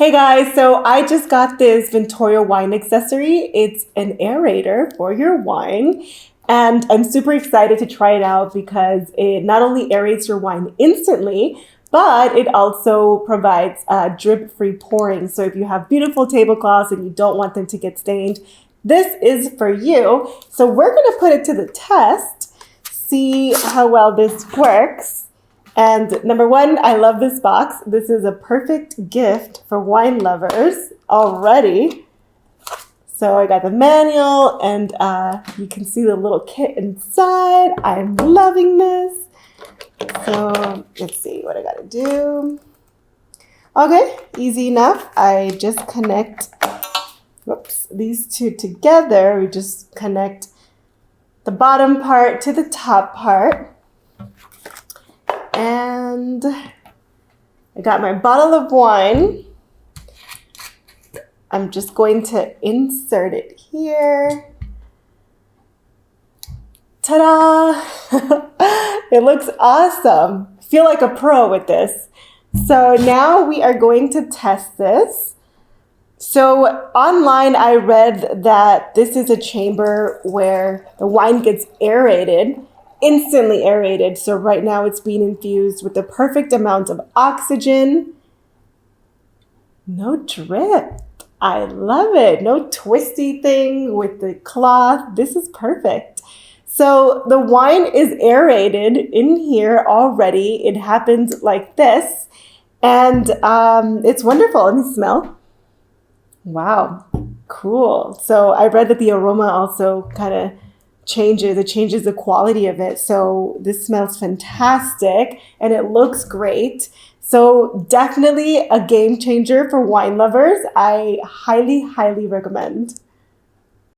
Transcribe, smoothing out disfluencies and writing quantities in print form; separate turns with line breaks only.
Hey guys, so I just got this Vintorio wine accessory. It's an aerator for your wine, and I'm super excited to try it out because it not only aerates your wine instantly, but it also provides drip-free pouring. So if you have beautiful tablecloths and you don't want them to get stained, this is for you. So we're gonna put it to the test, see how well this works. And number one, I love this box. This is a perfect gift for wine lovers already. So I got the manual and you can see the little kit inside. I'm loving this. So let's see what I gotta do. Okay, easy enough. I just connect, these two together. We just connect the bottom part to the top part. And I got my bottle of wine. I'm just going to insert it here. Ta-da! It looks awesome. I feel like a pro with this. So now we are going to test this. So online I read that this is a chamber where the wine gets aerated. Instantly aerated. So right now it's being infused with the perfect amount of oxygen. No drip. I love it. No twisty thing with the cloth. This is perfect. So the wine is aerated in here already. It happens like this. And it's wonderful. Let me smell. Wow. Cool. So I read that the aroma also kind of changes the quality of it. So this smells fantastic and it looks great. So definitely a game changer for wine lovers. I highly recommend.